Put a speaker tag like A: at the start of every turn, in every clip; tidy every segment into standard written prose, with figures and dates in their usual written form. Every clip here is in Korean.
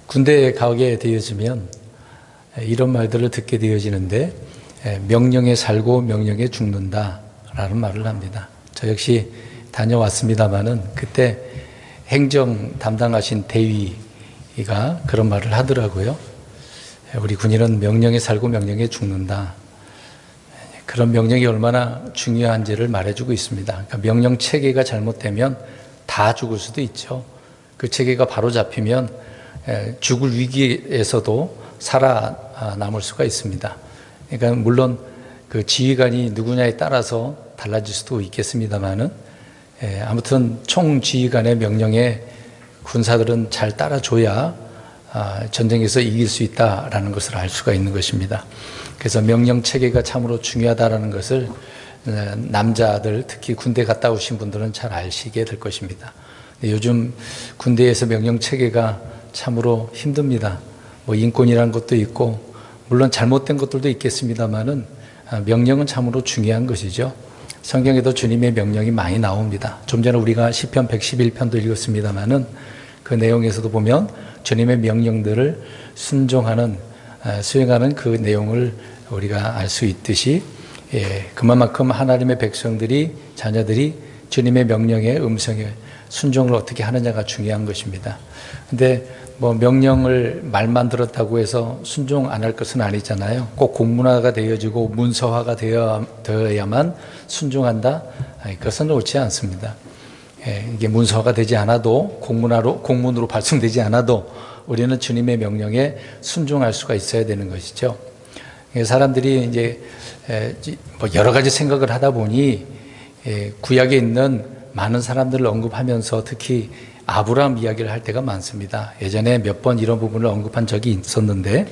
A: 군대에 가게 되어지면 이런 말들을 듣게 되어지는데, 명령에 살고 명령에 죽는다라는 말을 합니다. 저 역시 다녀왔습니다마는 그때 행정 담당하신 대위가 그런 말을 하더라고요. 우리 군인은 명령에 살고 명령에 죽는다. 그런 명령이 얼마나 중요한지를 말해주고 있습니다. 그러니까 명령 체계가 잘못되면 다 죽을 수도 있죠. 그 체계가 바로 잡히면 죽을 위기에서도 살아남을 수가 있습니다. 그러니까 물론 그 지휘관이 누구냐에 따라서 달라질 수도 있겠습니다만은, 아무튼 총지휘관의 명령에 군사들은 잘 따라줘야 전쟁에서 이길 수 있다라는 것을 알 수가 있는 것입니다. 그래서 명령 체계가 참으로 중요하다라는 것을 남자들, 특히 군대 갔다 오신 분들은 잘 아시게 될 것입니다. 요즘 군대에서 명령 체계가 참으로 힘듭니다. 뭐 인권이라는 것도 있고, 물론 잘못된 것들도 있겠습니다만은 명령은 참으로 중요한 것이죠. 성경에도 주님의 명령이 많이 나옵니다. 좀 전에 우리가 시편 111편도 읽었습니다만은 그 내용에서도 보면 주님의 명령들을 수행하는 그 내용을 우리가 알 수 있듯이, 그만큼 하나님의 백성들이, 자녀들이 주님의 명령의 음성에 순종을 어떻게 하느냐가 중요한 것입니다. 근데 뭐 명령을 말만 들었다고 해서 순종 안 할 것은 아니잖아요. 꼭 공문화가 되어지고 문서화가 되어야만 순종한다? 그것은 옳지 않습니다. 이게 문서화가 되지 않아도, 공문으로 발송되지 않아도 우리는 주님의 명령에 순종할 수가 있어야 되는 것이죠. 사람들이 이제 뭐 여러 가지 생각을 하다 보니 구약에 있는 많은 사람들을 언급하면서 특히 아브라함 이야기를 할 때가 많습니다. 예전에 몇 번 이런 부분을 언급한 적이 있었는데,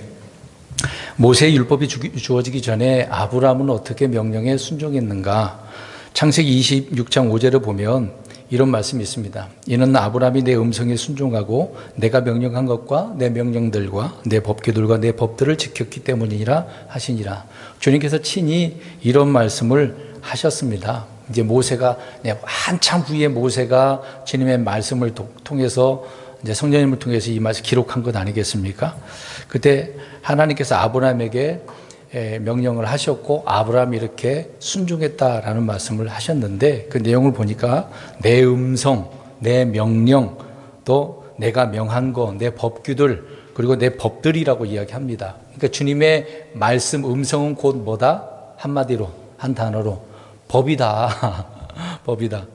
A: 모세의 율법이 주어지기 전에 아브라함은 어떻게 명령에 순종했는가? 창세기 26장 5절을 보면 이런 말씀이 있습니다. 이는 아브라함이 내 음성에 순종하고 내가 명령한 것과 내 명령들과 내 법규들과 내 법들을 지켰기 때문이라 하시니라. 주님께서 친히 이런 말씀을 하셨습니다. 이제 모세가, 한참 후에 모세가 주님의 말씀을 통해서, 이제 성령님을 통해서 이 말씀 기록한 것 아니겠습니까? 그때 하나님께서 아브라함에게 명령을 하셨고, 아브라함이 이렇게 순종했다라는 말씀을 하셨는데, 그 내용을 보니까 내 음성, 내 명령, 또 내가 명한 거, 내 법규들, 그리고 내 법들이라고 이야기합니다. 그러니까 주님의 말씀, 음성은 곧 뭐다? 한마디로, 한 단어로 법이다. 법이다.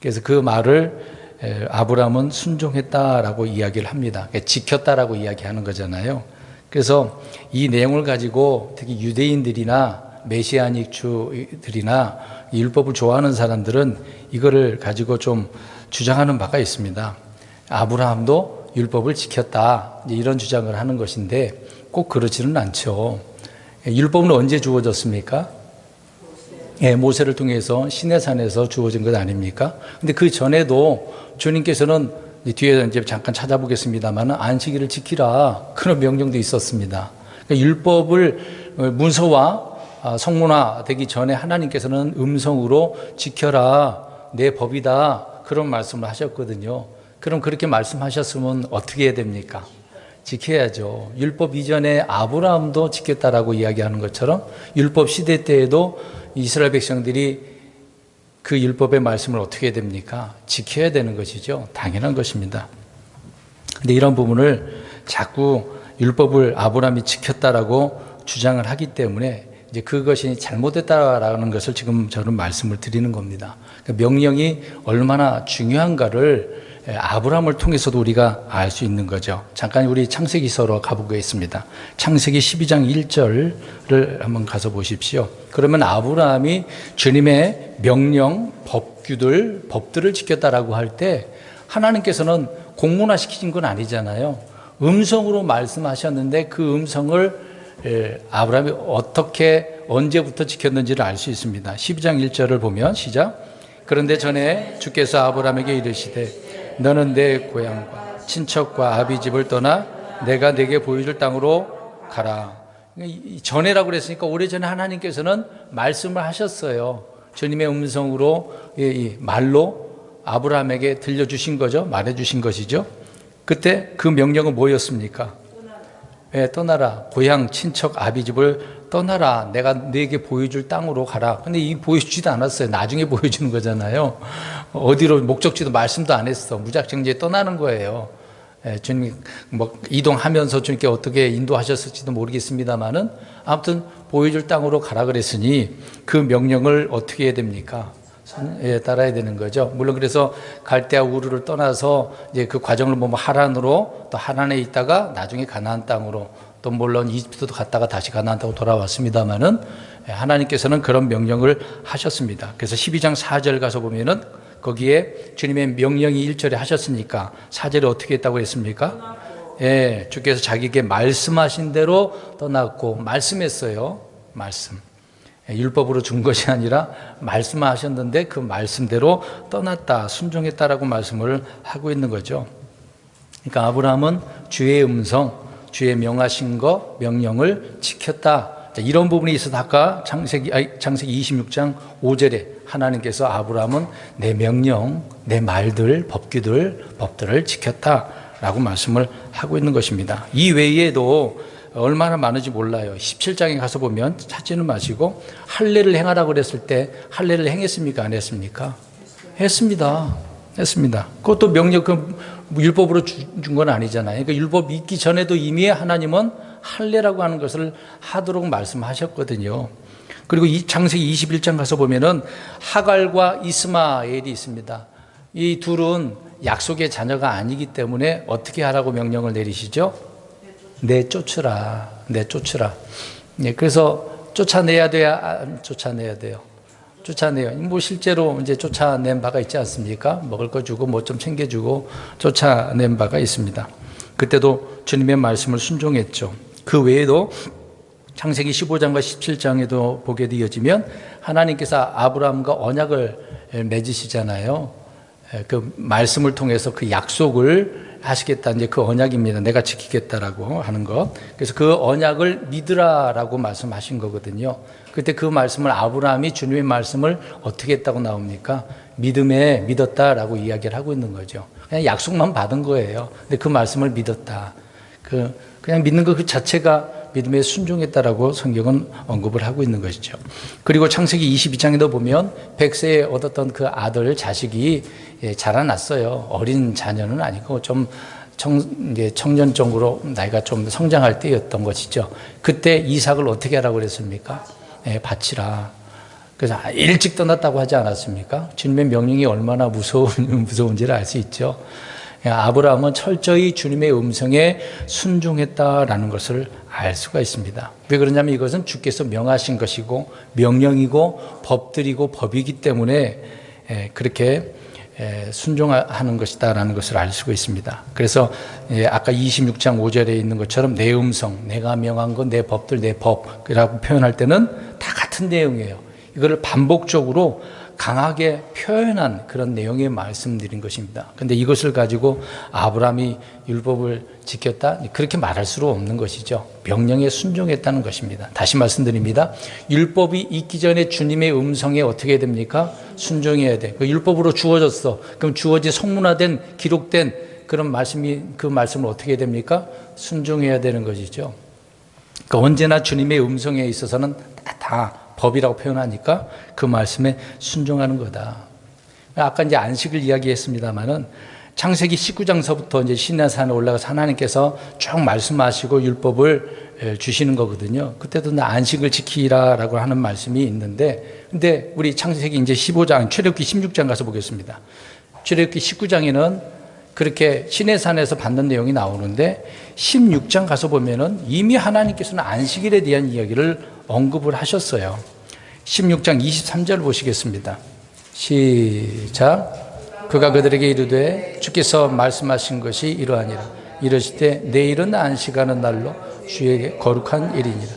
A: 그래서 그 말을 아브라함은 순종했다라고 이야기를 합니다. 지켰다라고 이야기하는 거잖아요. 그래서 이 내용을 가지고 특히 유대인들이나 메시아닉주들이나 율법을 좋아하는 사람들은 이거를 가지고 좀 주장하는 바가 있습니다. 아브라함도 율법을 지켰다, 이런 주장을 하는 것인데 꼭 그렇지는 않죠. 율법은 언제 주어졌습니까? 모세를 통해서 시내산에서 주어진 것 아닙니까? 근데 그 전에도 주님께서는, 뒤에 이제 잠깐 찾아보겠습니다만, 안식일을 지키라, 그런 명령도 있었습니다. 그러니까 율법을 문서화, 성문화 되기 전에 하나님께서는 음성으로 지켜라, 내 법이다, 그런 말씀을 하셨거든요. 그럼 그렇게 말씀하셨으면 어떻게 해야 됩니까? 지켜야죠. 율법 이전에 아브라함도 지켰다라고 이야기하는 것처럼 율법 시대 때에도 이스라엘 백성들이 그 율법의 말씀을 어떻게 해야 됩니까? 지켜야 되는 것이죠. 당연한 것입니다. 근데 이런 부분을 자꾸 율법을 아브라함이 지켰다라고 주장을 하기 때문에 이제 그것이 잘못됐다라는 것을 지금 저는 말씀을 드리는 겁니다. 그러니까 명령이 얼마나 중요한가를 아브라함을 통해서도 우리가 알 수 있는 거죠. 잠깐 우리 창세기서로 가보겠습니다. 창세기 12장 1절을 한번 가서 보십시오. 그러면 아브라함이 주님의 명령, 법들을 지켰다라고 할 때 하나님께서는 공문화시키신 건 아니잖아요. 음성으로 말씀하셨는데 그 음성을 아브라함이 어떻게, 언제부터 지켰는지를 알 수 있습니다. 12장 1절을 보면 시작. 그런데 전에 주께서 아브라함에게 이르시되 너는 내 고향과 친척과 아비 집을 떠나 내가 내게 보여줄 땅으로 가라. 전에라고 그랬으니까 오래전에 하나님께서는 말씀을 하셨어요. 주님의 음성으로, 말로 아브라함에게 들려주신 거죠. 말해주신 것이죠. 그때 그 명령은 뭐였습니까? 떠나라. 고향, 친척, 아비집을 떠나라. 내가 네게 보여줄 땅으로 가라. 근데 이 보여주지도 않았어요. 나중에 보여주는 거잖아요. 어디로 목적지도 말씀도 안 했어. 무작정 이제 떠나는 거예요. 주님 이동하면서 주님께 어떻게 인도하셨을지도 모르겠습니다만은 아무튼 보여줄 땅으로 가라 그랬으니 그 명령을 어떻게 해야 됩니까? 따라야 되는 거죠. 물론 그래서 갈대아 우르를 떠나서 이제 그 과정을 보면 하란으로, 또 하란에 있다가 나중에 가나안 땅으로, 또 물론 이집트도 갔다가 다시 가나안 땅으로 돌아왔습니다만은 하나님께서는 그런 명령을 하셨습니다. 그래서 12장 4절 가서 보면은 거기에 주님의 명령이 1절에 하셨으니까 4절에 어떻게 했다고 했습니까? 주께서 자기에게 말씀하신 대로 떠났고, 말씀했어요. 말씀. 율법으로 준 것이 아니라 말씀하셨는데 그 말씀대로 떠났다, 순종했다라고 말씀을 하고 있는 거죠. 그러니까 아브라함은 주의 음성, 주의 명하신 것, 명령을 지켰다. 이런 부분이 있어서 아까 창세기 26장 5절에 하나님께서 아브라함은 내 명령, 내 말들, 법들을 지켰다라고 말씀을 하고 있는 것입니다. 이 외에도 얼마나 많은지 몰라요. 17장에 가서 보면 찾지는 마시고 할례를 행하라고 그랬을 때 할례를 행했습니까? 안 했습니까? 했습니다. 그것도 명령, 율법으로 준 건 아니잖아요. 그러니까 율법 있기 전에도 이미 하나님은 할례라고 하는 것을 하도록 말씀하셨거든요. 그리고 이 창세기 21장 가서 보면은 하갈과 이스마엘이 있습니다. 이 둘은 약속의 자녀가 아니기 때문에 어떻게 하라고 명령을 내리시죠? 내쫓으라. 그래서 쫓아내야 돼요. 뭐 실제로 이제 쫓아낸 바가 있지 않습니까? 먹을 거 주고 뭐 좀 챙겨주고 쫓아낸 바가 있습니다. 그때도 주님의 말씀을 순종했죠. 그 외에도 창세기 15장과 17장에도 보게 되어지면 하나님께서 아브라함과 언약을 맺으시잖아요. 그 말씀을 통해서 그 약속을 하시겠다. 이제 그 언약입니다. 내가 지키겠다라고 하는 것. 그래서 그 언약을 믿으라라고 말씀하신 거거든요. 그때 그 말씀을 아브라함이 주님의 말씀을 어떻게 했다고 나옵니까? 믿음에 믿었다라고 이야기를 하고 있는 거죠. 그냥 약속만 받은 거예요. 근데 그 말씀을 믿었다. 그냥 믿는 것 그 자체가 믿음에 순종했다라고 성경은 언급을 하고 있는 것이죠. 그리고 창세기 22장에도 보면 100세에 얻었던 그 아들 자식이 자라났어요. 어린 자녀는 아니고 좀 청년 정도로 나이가 좀 성장할 때였던 것이죠. 그때 이삭을 어떻게 하라고 그랬습니까? 바치라. 그래서 일찍 떠났다고 하지 않았습니까? 주님의 명령이 얼마나 무서운지를 알 수 있죠. 아브라함은 철저히 주님의 음성에 순종했다라는 것을 알 수가 있습니다. 왜 그러냐면 이것은 주께서 명하신 것이고 명령이고 법들이고 법이기 때문에 그렇게 순종하는 것이다라는 것을 알 수가 있습니다. 그래서 아까 26장 5절에 있는 것처럼 내 음성, 내가 명한 것, 내 법들, 내 법이라고 표현할 때는 다 같은 내용이에요. 이거를 반복적으로 강하게 표현한 그런 내용의 말씀드린 것입니다. 그런데 이것을 가지고 아브라함이 율법을 지켰다? 그렇게 말할 수는 없는 것이죠. 명령에 순종했다는 것입니다. 다시 말씀드립니다. 율법이 있기 전에 주님의 음성에 어떻게 해야 됩니까? 순종해야 돼. 그 율법으로 주어졌어. 그럼 주어진 성문화된 기록된 그런 말씀이, 그 말씀을 어떻게 해야 됩니까? 순종해야 되는 것이죠. 그러니까 언제나 주님의 음성에 있어서는 다 법이라고 표현하니까 그 말씀에 순종하는 거다. 아까 이제 안식을 이야기했습니다만은 창세기 19장서부터 이제 시내산에 올라가서 하나님께서 쭉 말씀하시고 율법을 주시는 거거든요. 그때도 안식을 지키라라고 하는 말씀이 있는데, 근데 우리 창세기 이제 15장, 출애굽기 16장 가서 보겠습니다. 출애굽기 19장에는 그렇게 시내산에서 받는 내용이 나오는데 16장 가서 보면은 이미 하나님께서는 안식일에 대한 이야기를 언급을 하셨어요. 16장 23절 보시겠습니다. 시작. 그가 그들에게 이르되 주께서 말씀하신 것이 이러하니라. 이르시되 내일은 안식하는 날로 주에게 거룩한 일이니라.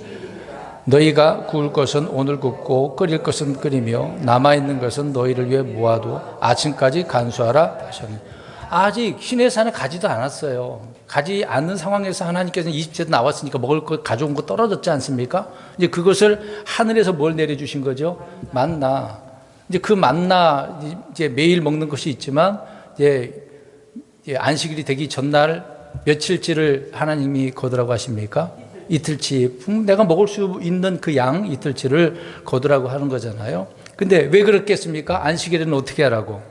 A: 너희가 구울 것은 오늘 굽고 끓일 것은 끓이며 남아있는 것은 너희를 위해 모아두어 아침까지 간수하라 하셨느니라. 아직 시내산에 가지도 않았어요. 가지 않는 상황에서 하나님께서는 이집트에서 나왔으니까 먹을 것 가져온 거 떨어졌지 않습니까? 이제 그것을 하늘에서 뭘 내려주신 거죠? 만나. 이제 그 만나 이제 매일 먹는 것이 있지만 이제 안식일이 되기 전날 며칠치를 하나님이 거두라고 하십니까? 이틀치. 내가 먹을 수 있는 그 양 이틀치를 거두라고 하는 거잖아요. 근데 왜 그렇겠습니까? 안식일에는 어떻게 하라고?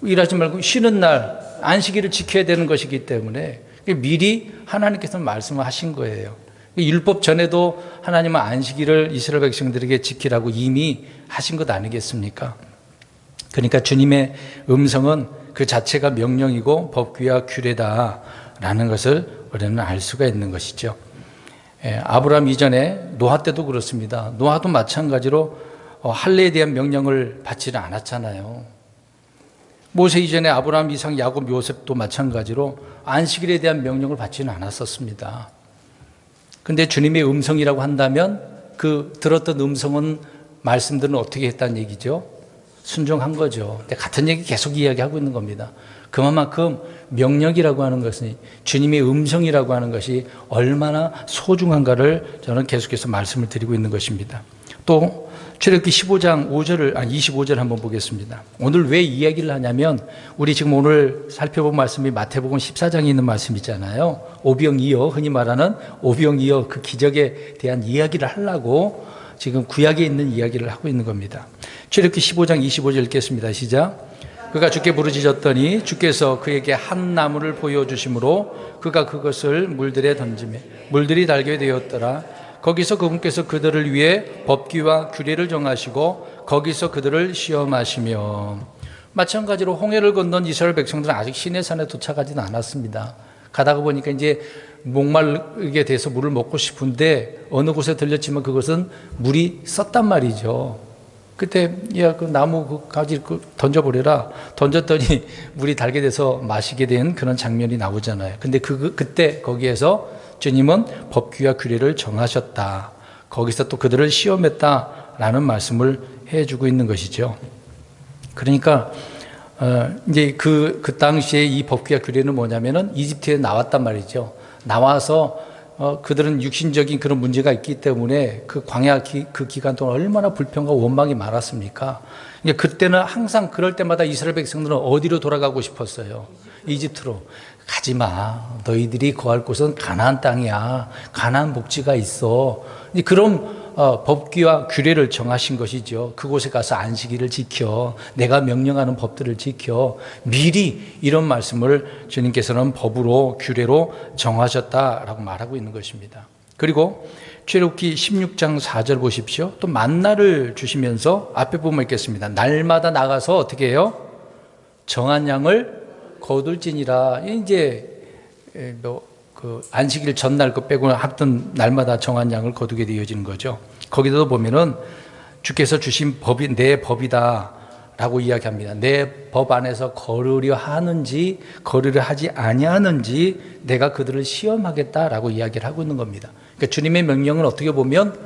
A: 일하지 말고 쉬는 날 안식일을 지켜야 되는 것이기 때문에 미리 하나님께서 말씀을 하신 거예요. 율법 전에도 하나님은 안식일을 이스라엘 백성들에게 지키라고 이미 하신 것 아니겠습니까? 그러니까 주님의 음성은 그 자체가 명령이고 법규와 규례다라는 것을 우리는 알 수가 있는 것이죠. 아브라함 이전에 노아 때도 그렇습니다. 노아도 마찬가지로 할례에 대한 명령을 받지는 않았잖아요. 모세 이전에 아브라함, 이삭, 야곱, 요셉도 마찬가지로 안식일에 대한 명령을 받지는 않았었습니다. 근데 주님의 음성이라고 한다면 그 들었던 음성은 말씀들은 어떻게 했다는 얘기죠? 순종한 거죠. 근데 같은 얘기 계속 이야기하고 있는 겁니다. 그만큼 명령이라고 하는 것은 주님의 음성이라고 하는 것이 얼마나 소중한가를 저는 계속해서 말씀을 드리고 있는 것입니다. 또 출애굽기 15장 25절 한번 보겠습니다. 오늘 왜 이야기를 하냐면 우리 지금 오늘 살펴본 말씀이 마태복음 14장에 있는 말씀이잖아요. 오병이어, 흔히 말하는 오병이어 그 기적에 대한 이야기를 하려고 지금 구약에 있는 이야기를 하고 있는 겁니다. 출애굽기 15장 25절 읽겠습니다. 시작. 그가 주께 부르짖었더니 주께서 그에게 한 나무를 보여주심으로 그가 그것을 물들에 던지매 물들이 달게 되었더라. 거기서 그분께서 그들을 위해 법규와 규례를 정하시고 거기서 그들을 시험하시며. 마찬가지로 홍해를 건넌 이스라엘 백성들은 아직 시내산에 도착하지는 않았습니다. 가다가 보니까 이제 목마르게 돼서 물을 먹고 싶은데 어느 곳에 들렸지만 그것은 물이 썼단 말이죠. 그때 야, 그 나무 그 가지 던져버려라. 던졌더니 물이 달게 돼서 마시게 된 그런 장면이 나오잖아요. 근데 그때 거기에서 주님은 법규와 규례를 정하셨다. 거기서 또 그들을 시험했다라는 말씀을 해주고 있는 것이죠. 그러니까 이제 그 당시에 이 법규와 규례는 뭐냐면은 이집트에 나왔단 말이죠. 나와서 그들은 육신적인 그런 문제가 있기 때문에 그 광야 그 기간 동안 얼마나 불평과 원망이 많았습니까? 그때는 항상 그럴 때마다 이스라엘 백성들은 어디로 돌아가고 싶었어요? 이집트로. 가지 마. 너희들이 거할 곳은 가나안 땅이야. 가나안 복지가 있어. 그런 법규와 규례를 정하신 것이죠. 그곳에 가서 안식일을 지켜. 내가 명령하는 법들을 지켜. 미리 이런 말씀을 주님께서는 법으로 규례로 정하셨다라고 말하고 있는 것입니다. 그리고 출애굽기 16장 4절 보십시오. 또 만나를 주시면서 앞에 보면 있겠습니다. 날마다 나가서 어떻게 해요? 정한 양을 거둘지니라. 이제 그 안식일 전날 그 빼고는 하던 날마다 정한 양을 거두게 되어지는 거죠. 거기도 보면은 주께서 주신 법이 내 법이다라고 이야기합니다. 내 법 안에서 걸으려 하는지 걸으려 하지 아니하는지 내가 그들을 시험하겠다라고 이야기를 하고 있는 겁니다. 그러니까 주님의 명령은 어떻게 보면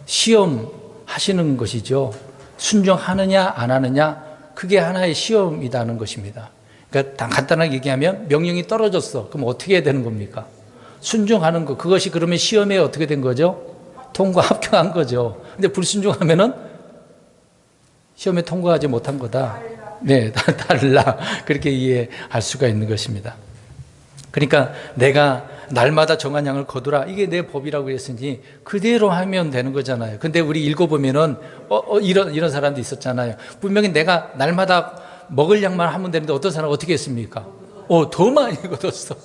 A: 시험하시는 것이죠. 순종하느냐 안 하느냐 그게 하나의 시험이라는 것입니다. 그러니까 간단하게 얘기하면 명령이 떨어졌어. 그럼 어떻게 해야 되는 겁니까? 순종하는 거. 그것이 그러면 시험에 어떻게 된 거죠? 통과, 합격한 거죠. 근데 불순종하면은 시험에 통과하지 못한 거다. 네, 달라. 그렇게 이해할 수가 있는 것입니다. 그러니까 내가 날마다 정한 양을 거두라. 이게 내 법이라고 했으니 그대로 하면 되는 거잖아요. 근데 우리 읽어보면은 이런 사람도 있었잖아요. 분명히 내가 날마다 먹을 양만 하면 되는데 어떤 사람은 어떻게 했습니까? 더 많이 거뒀어.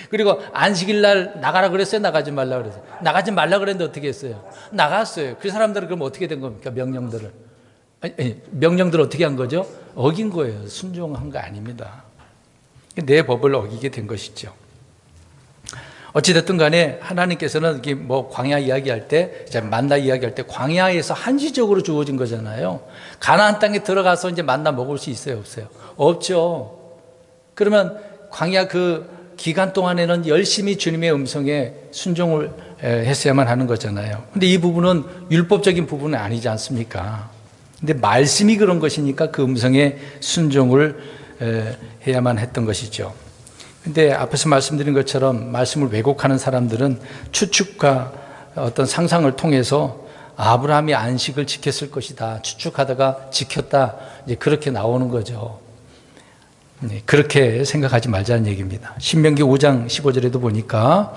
A: 그리고 안식일 날 나가라 그랬어요? 나가지 말라 그랬어요? 나가지 말라 그랬는데 어떻게 했어요? 나갔어요. 그 사람들은 그럼 어떻게 된 겁니까? 명령들을 어떻게 한 거죠? 어긴 거예요. 순종한 거 아닙니다. 내 법을 어기게 된 것이죠. 어찌됐든 간에 하나님께서는 뭐 광야 이야기할 때, 만나 이야기할 때 광야에서 한시적으로 주어진 거잖아요. 가나안 땅에 들어가서 이제 만나 먹을 수 있어요? 없어요? 없죠. 그러면 광야 그 기간 동안에는 열심히 주님의 음성에 순종을 했어야만 하는 거잖아요. 근데 이 부분은 율법적인 부분은 아니지 않습니까? 근데 말씀이 그런 것이니까 그 음성에 순종을 해야만 했던 것이죠. 근데 앞에서 말씀드린 것처럼 말씀을 왜곡하는 사람들은 추측과 어떤 상상을 통해서 아브라함이 안식을 지켰을 것이다. 추측하다가 지켰다. 이제 그렇게 나오는 거죠. 그렇게 생각하지 말자는 얘기입니다. 신명기 5장 15절에도 보니까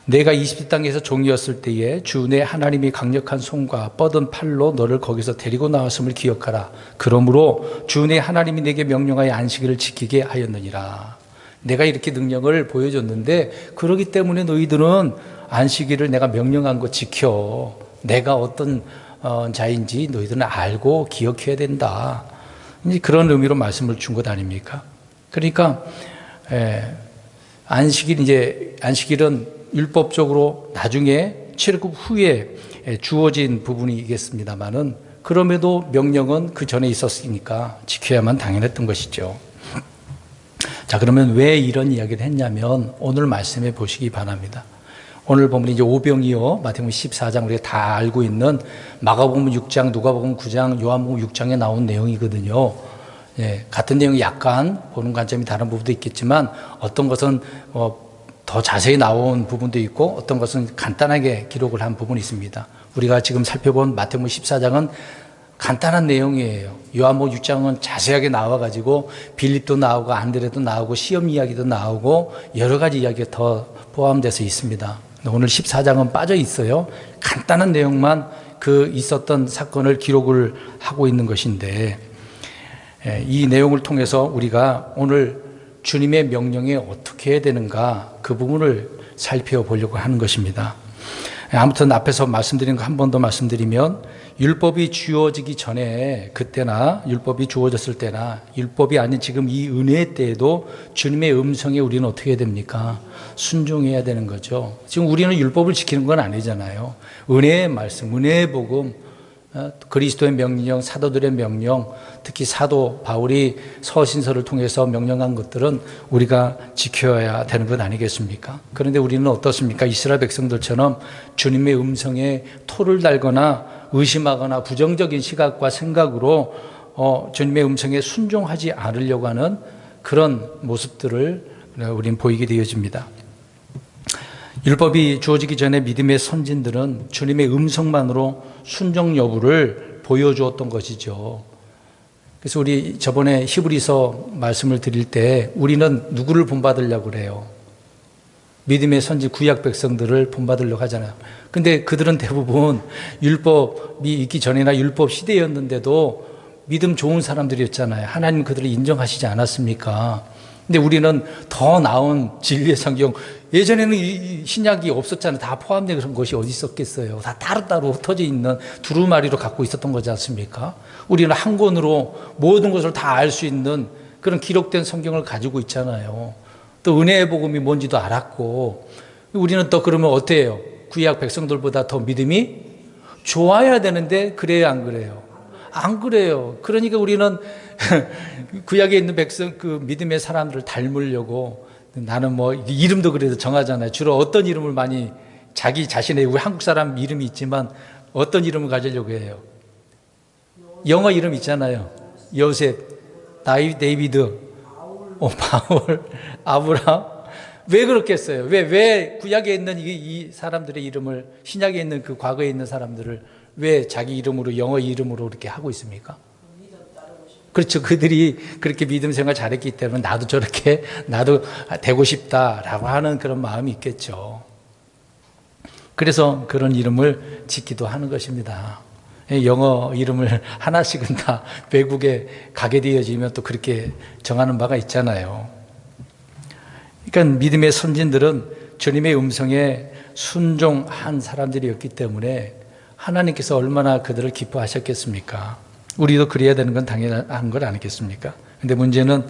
A: 내가 이집트 땅에서 종이었을 때에 주 내 하나님이 강력한 손과 뻗은 팔로 너를 거기서 데리고 나왔음을 기억하라. 그러므로 주 내 하나님이 내게 명령하여 안식일을 지키게 하였느니라. 내가 이렇게 능력을 보여줬는데 그러기 때문에 너희들은 안식일을 내가 명령한 거 지켜. 내가 어떤 자인지 너희들은 알고 기억해야 된다. 이제 그런 의미로 말씀을 준 것 아닙니까? 그러니까 안식일은 율법적으로 나중에 출애굽 후에 주어진 부분이겠습니다만은 그럼에도 명령은 그 전에 있었으니까 지켜야만 당연했던 것이죠. 자, 그러면 왜 이런 이야기를 했냐면 오늘 말씀해 보시기 바랍니다. 오늘 보면 이제 오병이어 마태복음 14장 우리가 다 알고 있는 마가복음 6장, 누가복음 9장, 요한복음 6장에 나온 내용이거든요. 같은 내용이 약간 보는 관점이 다른 부분도 있겠지만 어떤 것은 더 자세히 나온 부분도 있고 어떤 것은 간단하게 기록을 한 부분이 있습니다. 우리가 지금 살펴본 마태복음 14장은 간단한 내용이에요. 요한복음 6장은 자세하게 나와가지고 빌립도 나오고 안드레도 나오고 시험 이야기도 나오고 여러 가지 이야기가 더 포함돼서 있습니다. 오늘 14장은 빠져 있어요. 간단한 내용만 그 있었던 사건을 기록을 하고 있는 것인데 이 내용을 통해서 우리가 오늘 주님의 명령에 어떻게 해야 되는가 그 부분을 살펴보려고 하는 것입니다. 아무튼 앞에서 말씀드린 거 한 번 더 말씀드리면 율법이 주어지기 전에 그때나 율법이 주어졌을 때나 율법이 아닌 지금 이 은혜의 때에도 주님의 음성에 우리는 어떻게 해야 됩니까? 순종해야 되는 거죠. 지금 우리는 율법을 지키는 건 아니잖아요. 은혜의 말씀, 은혜의 복음, 그리스도의 명령, 사도들의 명령, 특히 사도 바울이 서신서를 통해서 명령한 것들은 우리가 지켜야 되는 것 아니겠습니까? 그런데 우리는 어떻습니까? 이스라엘 백성들처럼 주님의 음성에 토를 달거나 의심하거나 부정적인 시각과 생각으로 주님의 음성에 순종하지 않으려고 하는 그런 모습들을 우리는 보이게 되어집니다. 율법이 주어지기 전에 믿음의 선진들은 주님의 음성만으로 순종 여부를 보여주었던 것이죠. 그래서 우리 저번에 히브리서 말씀을 드릴 때 우리는 누구를 본받으려고 그래요? 믿음의 선지 구약 백성들을 본받으려고 하잖아요. 근데 그들은 대부분 율법이 있기 전이나 율법 시대였는데도 믿음 좋은 사람들이었잖아요. 하나님 그들을 인정하시지 않았습니까? 근데 우리는 더 나은 진리의 성경, 예전에는 이 신약이 없었잖아요. 다 포함된 그런 것이 어디 있었겠어요. 다 따로따로 흩어져 있는 두루마리로 갖고 있었던 거지 않습니까? 우리는 한 권으로 모든 것을 다 알 수 있는 그런 기록된 성경을 가지고 있잖아요. 또 은혜의 복음이 뭔지도 알았고, 우리는 또 그러면 어때요? 구약 백성들보다 더 믿음이 좋아야 되는데 그래요, 안 그래요? 안 그래요. 그러니까 우리는 구약에 있는 백성, 그 믿음의 사람들을 닮으려고 나는 뭐 이름도 그래도 정하잖아요. 주로 어떤 이름을 많이 자기 자신의 우리 한국 사람 이름이 있지만 어떤 이름을 가지려고 해요? 영어 이름 있잖아요. 요셉, 데이비드, 바울, 아브라함. 왜 그렇겠어요? 왜 구약에 있는 이 사람들의 이름을 신약에 있는 그 과거에 있는 사람들을 왜 자기 이름으로 영어 이름으로 이렇게 하고 있습니까? 그렇죠. 그들이 그렇게 믿음 생활 잘했기 때문에 나도 저렇게 나도 되고 싶다라고 하는 그런 마음이 있겠죠. 그래서 그런 이름을 짓기도 하는 것입니다. 영어 이름을 하나씩은 다 외국에 가게 되어지면 또 그렇게 정하는 바가 있잖아요. 그러니까 믿음의 선진들은 주님의 음성에 순종한 사람들이었기 때문에 하나님께서 얼마나 그들을 기뻐하셨겠습니까? 우리도 그래야 되는 건 당연한 것 아니겠습니까? 근데 문제는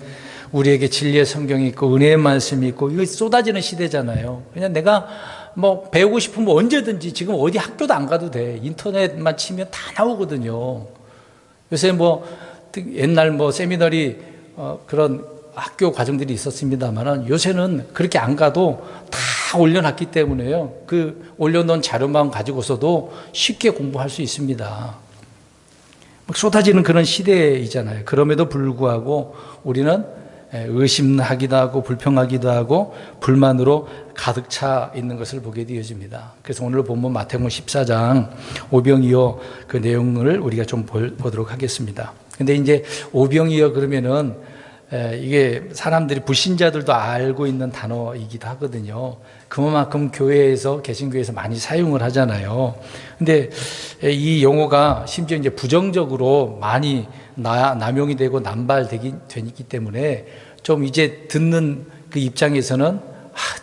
A: 우리에게 진리의 성경이 있고 은혜의 말씀이 있고 이거 쏟아지는 시대잖아요. 그냥 내가 뭐 배우고 싶으면 언제든지 지금 어디 학교도 안 가도 돼. 인터넷만 치면 다 나오거든요. 요새 뭐 옛날 뭐 세미나리 그런 학교 과정들이 있었습니다만은 요새는 그렇게 안 가도 다 올려놨기 때문에요. 그 올려놓은 자료만 가지고서도 쉽게 공부할 수 있습니다. 막 쏟아지는 그런 시대이잖아요. 그럼에도 불구하고 우리는 의심하기도 하고 불평하기도 하고 불만으로 가득 차 있는 것을 보게 되어집니다. 그래서 오늘 본문 마태복음 14장 오병이어 그 내용을 우리가 좀 보도록 하겠습니다. 근데 이제 오병이어 그러면은 이게 사람들이 불신자들도 알고 있는 단어이기도 하거든요. 그만큼 교회에서 개신교회에서 많이 사용을 하잖아요. 근데 이 용어가 심지어 이제 부정적으로 많이 남용이 되고 남발되기 때문에 좀 이제 듣는 그 입장에서는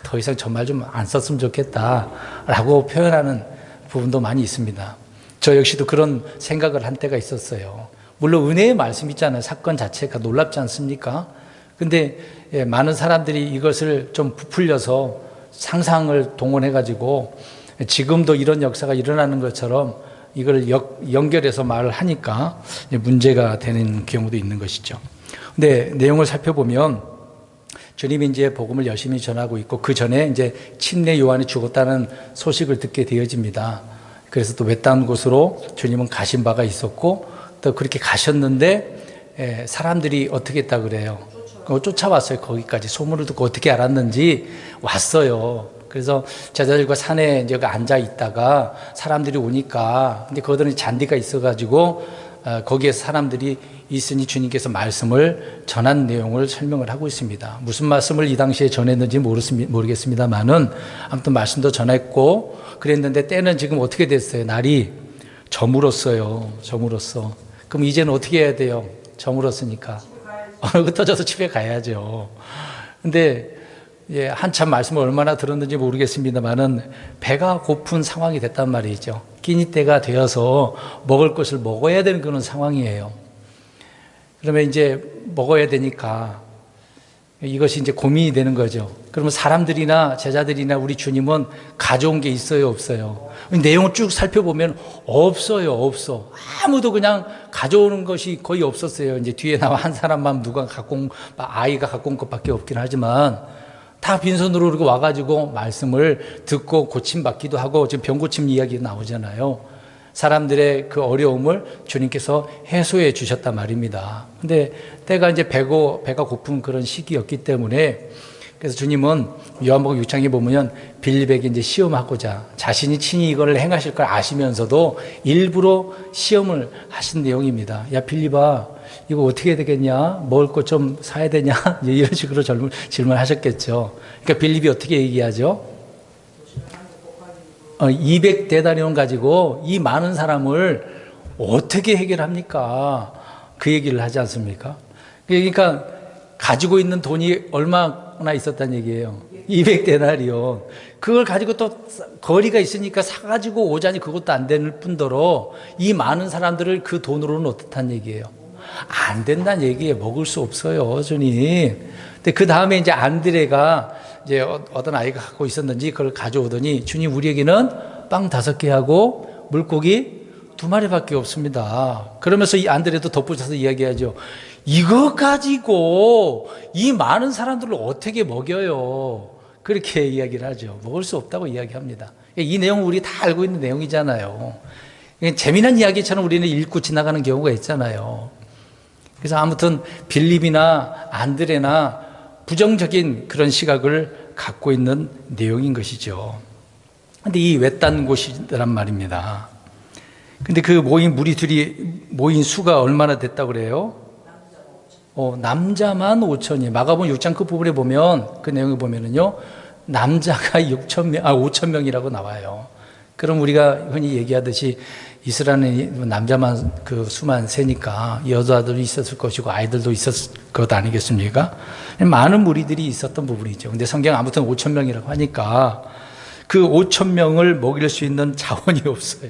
A: 더 이상 저 말 좀 안 썼으면 좋겠다라고 표현하는 부분도 많이 있습니다. 저 역시도 그런 생각을 한 때가 있었어요. 물론 은혜의 말씀 있잖아요. 사건 자체가 놀랍지 않습니까? 근데 많은 사람들이 이것을 좀 부풀려서 상상을 동원해가지고 지금도 이런 역사가 일어나는 것처럼 이걸 연결해서 말을 하니까 문제가 되는 경우도 있는 것이죠. 근데 내용을 살펴보면 주님이 이제 복음을 열심히 전하고 있고 그 전에 이제 침례 요한이 죽었다는 소식을 듣게 되어집니다. 그래서 또 외딴 곳으로 주님은 가신 바가 있었고 또 그렇게 가셨는데 사람들이 어떻게 했다 그래요? 쫓아왔어요. 거기까지 소문을 듣고 어떻게 알았는지 왔어요. 그래서 제자들과 산에 이제 앉아 있다가 사람들이 오니까 근데 거기는 잔디가 있어가지고 거기에 사람들이 있으니 주님께서 말씀을 전한 내용을 설명을 하고 있습니다. 무슨 말씀을 이 당시에 전했는지 모르겠습니다만은 아무튼 말씀도 전했고 그랬는데 때는 지금 어떻게 됐어요? 날이 저물었어요. 저물었어. 그럼 이제는 어떻게 해야 돼요? 저물었으니까 흩어져서 집에 가야죠. 근데 한참 말씀을 얼마나 들었는지 모르겠습니다만은 배가 고픈 상황이 됐단 말이죠. 끼니 때가 되어서 먹을 것을 먹어야 되는 그런 상황이에요. 그러면 이제 먹어야 되니까 이것이 이제 고민이 되는 거죠. 그러면 사람들이나 제자들이나 우리 주님은 가져온 게 있어요, 없어요? 내용을 쭉 살펴보면 없어요, 없어. 아무도 그냥 가져오는 것이 거의 없었어요. 이제 뒤에 나와 한 사람만 아이가 갖고 온 것밖에 없긴 하지만 다 빈손으로 이렇게 와가지고 말씀을 듣고 고침받기도 하고 지금 병고침 이야기 나오잖아요. 사람들의 그 어려움을 주님께서 해소해 주셨단 말입니다. 근데 때가 이제 배가 고픈 그런 시기였기 때문에 그래서 주님은 요한복음 6장에 보면 빌립에게 이제 시험하고자 자신이 친히 이걸 행하실 걸 아시면서도 일부러 시험을 하신 내용입니다. 야, 빌립아, 이거 어떻게 해야 되겠냐? 먹을 것 좀 사야 되냐? 이런 식으로 질문하셨겠죠. 그러니까 빌립이 어떻게 얘기하죠? 200데나리온 가지고 이 많은 사람을 어떻게 해결합니까? 그 얘기를 하지 않습니까? 그러니까 가지고 있는 돈이 얼마나 있었단 얘기예요. 200데나리온. 그걸 가지고 또 거리가 있으니까 사가지고 오자니 그것도 안 되는 뿐더러 이 많은 사람들을 그 돈으로는 어떻단 얘기예요? 안 된다는 얘기예요. 먹을 수 없어요, 주님. 근데 그 다음에 이제 안드레가 이제 어떤 아이가 갖고 있었는지 그걸 가져오더니 주님 우리에게는 빵 5개하고 물고기 2마리밖에 없습니다. 그러면서 이 안드레도 덧붙여서 이야기하죠. 이거 가지고 이 많은 사람들을 어떻게 먹여요? 그렇게 이야기를 하죠. 먹을 수 없다고 이야기합니다. 이 내용은 우리 다 알고 있는 내용이잖아요. 재미난 이야기처럼 우리는 읽고 지나가는 경우가 있잖아요. 그래서 아무튼 빌립이나 안드레나 부정적인 그런 시각을 갖고 있는 내용인 것이죠. 근데 이 외딴 곳이란 말입니다. 근데 그 무리들이 모인 수가 얼마나 됐다고 그래요? 남자만 5천이. 마가복음 6장 그 부분에 보면 그 내용을 보면은요, 남자가 5,000명이라고 나와요. 그럼 우리가 흔히 얘기하듯이 이스라엘은 남자만 그 수만 세니까 여자들이 있었을 것이고 아이들도 있었을 것 아니겠습니까? 많은 무리들이 있었던 부분이죠. 근데 성경 아무튼 5,000명이라고 하니까 그 5,000명을 먹일 수 있는 자원이 없어요.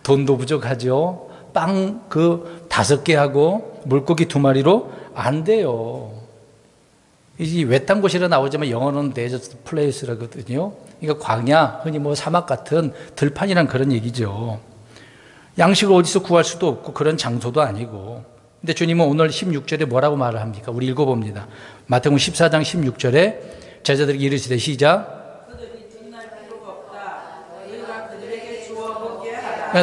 A: 돈도 부족하죠. 빵 5개 하고 물고기 2마리로 안 돼요. 이 외딴 곳이라 나오지만 영어는 데저트 플레이스라거든요. 그러니까 광야, 흔히 사막 같은 들판이란 그런 얘기죠. 양식을 어디서 구할 수도 없고 그런 장소도 아니고. 근데 주님은 오늘 16절에 뭐라고 말을 합니까? 우리 읽어봅니다. 마태복음 14장 16절에 제자들에게 이르시되 시작.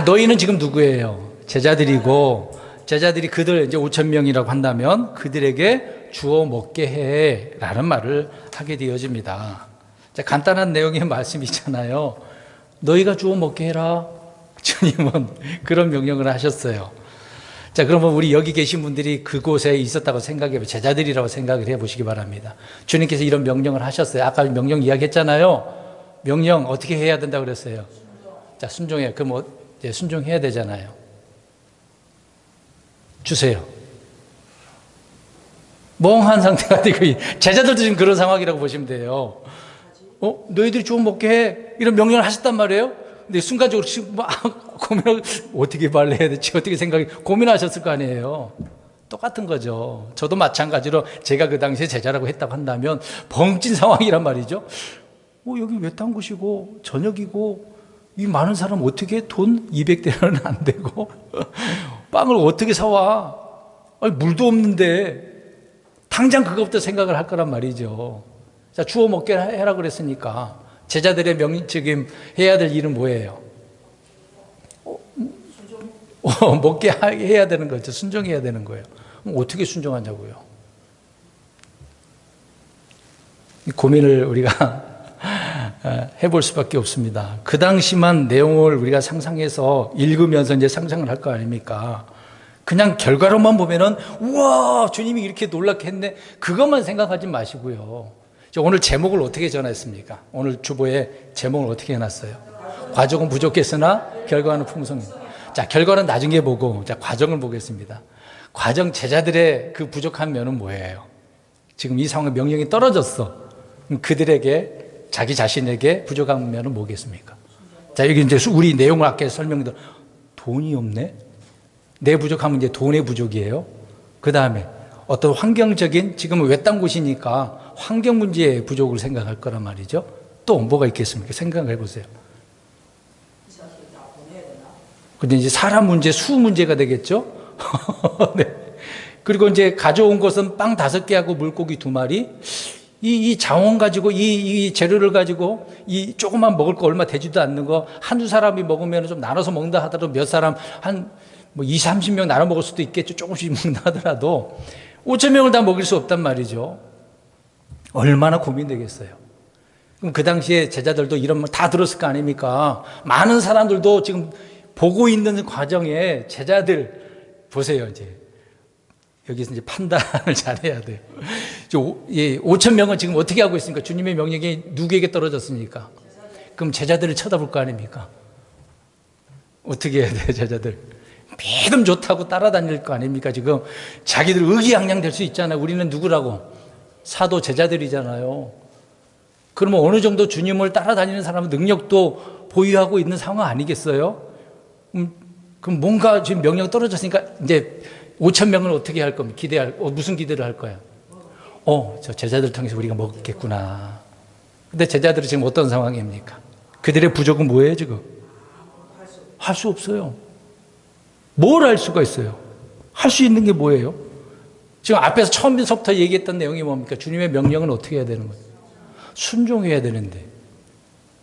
A: 너희는 지금 누구예요? 제자들이고 제자들이 그들 이제 5,000명이라고 한다면 그들에게 주어 먹게 해라는 말을 하게 되어집니다. 간단한 내용의 말씀이잖아요. 너희가 주어 먹게 해라. 주님은 그런 명령을 하셨어요. 자, 그러면 우리 여기 계신 분들이 그곳에 있었다고 생각해, 제자들이라고 생각을 해 보시기 바랍니다. 주님께서 이런 명령을 하셨어요. 아까 명령 이야기했잖아요. 명령 어떻게 해야 된다고 그랬어요? 자, 순종해요. 그럼 이제 순종해야 되잖아요. 주세요. 멍한 상태가 되고, 제자들도 지금 그런 상황이라고 보시면 돼요. 너희들이 좀 먹게 해. 이런 명령을 하셨단 말이에요. 근데 순간적으로 지금 막 고민을 어떻게 말해야 될지 어떻게 고민하셨을 거 아니에요. 똑같은 거죠. 저도 마찬가지로 제가 그 당시에 제자라고 했다고 한다면 벙찐 상황이란 말이죠. 여기 외딴 곳이고 저녁이고 이 많은 사람 어떻게 돈 200대는 안 되고 빵을 어떻게 사와? 아니, 물도 없는데 당장 그것부터 생각을 할 거란 말이죠. 자, 주워 먹게 해라 그랬으니까 제자들의 지금 해야 될 일은 뭐예요? 먹게 해야 되는 거죠. 순종해야 되는 거예요. 그럼 어떻게 순종하냐고요? 고민을 우리가 해볼 수밖에 없습니다. 그 당시만 내용을 우리가 상상해서 읽으면서 이제 상상을 할 거 아닙니까? 그냥 결과로만 보면은 우와 주님이 이렇게 놀랍게 했네 그것만 생각하지 마시고요. 오늘 제목을 어떻게 전했습니까? 오늘 주보에 제목을 어떻게 해놨어요? 과정은 부족했으나 결과는 풍성했다. 자, 결과는 나중에 보고 자 과정을 보겠습니다. 과정 제자들의 그 부족한 면은 뭐예요? 지금 이 상황에 명령이 떨어졌어. 그들에게 자기 자신에게 부족한 면은 뭐겠습니까? 자, 여기 이제 우리 내용을 아까 설명드린 돈이 없네. 내 부족함은 이제 돈의 부족이에요. 그 다음에 어떤 환경적인 지금은 외딴 곳이니까 환경 문제의 부족을 생각할 거란 말이죠. 또 뭐가 있겠습니까? 생각해 보세요. 근데 이제 사람 문제, 수 문제가 되겠죠. 네. 그리고 이제 가져온 것은 빵 5개하고 물고기 2마리. 이 자원 가지고 이 재료를 가지고 이 조금만 먹을 거 얼마 되지도 않는 거 한두 사람이 먹으면 좀 나눠서 먹는다 하더라도 몇 사람 한 뭐 20, 30명 나눠 먹을 수도 있겠죠. 조금씩 먹는다 하더라도 5,000명을 다 먹일 수 없단 말이죠. 얼마나 고민되겠어요. 그럼 그 당시에 제자들도 이런 말 다 들었을 거 아닙니까? 많은 사람들도 지금 보고 있는 과정에 제자들 보세요. 이제 여기서 이제 판단을 잘해야 돼요. 5,000명은 지금 어떻게 하고 있습니까? 주님의 명령이 누구에게 떨어졌습니까? 그럼 제자들을 쳐다볼 거 아닙니까? 어떻게 해야 돼요, 제자들? 믿음 좋다고 따라다닐 거 아닙니까? 지금 자기들 의기양양 될 수 있잖아요. 우리는 누구라고? 사도 제자들이잖아요. 그러면 어느 정도 주님을 따라다니는 사람은 능력도 보유하고 있는 상황 아니겠어요? 그럼 뭔가 지금 명령 떨어졌으니까 이제 5,000명을 어떻게 할 겁니까? 무슨 기대를 할 거야? 저 제자들 통해서 우리가 먹겠구나. 근데 제자들은 지금 어떤 상황입니까? 그들의 부족은 뭐예요, 지금? 할 수 없어요. 뭘 할 수가 있어요? 할 수 있는 게 뭐예요? 지금 앞에서 처음부터 얘기했던 내용이 뭡니까? 주님의 명령은 어떻게 해야 되는 거예요? 순종해야 되는데.